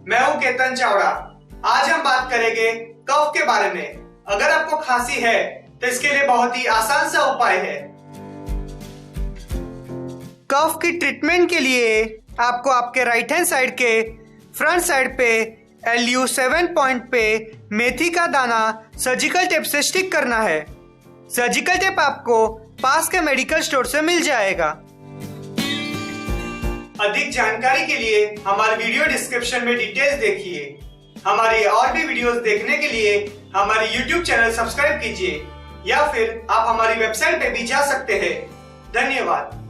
मैं हूं केतन चावड़ा। आज हम बात करेंगे कफ के बारे में। अगर आपको खांसी है तो इसके लिए बहुत ही आसान सा उपाय है। कफ की ट्रीटमेंट के लिए आपको आपके राइट हैंड साइड के फ्रंट साइड पे LU7 पॉइंट पे मेथी का दाना सर्जिकल टेप से स्टिक करना है। सर्जिकल टेप आपको पास के मेडिकल स्टोर से मिल जाएगा। अधिक जानकारी के लिए हमारे वीडियो डिस्क्रिप्शन में डिटेल्स देखिए। हमारी और भी वीडियोस देखने के लिए हमारे YouTube चैनल सब्सक्राइब कीजिए या फिर आप हमारी वेबसाइट पे भी जा सकते हैं। धन्यवाद।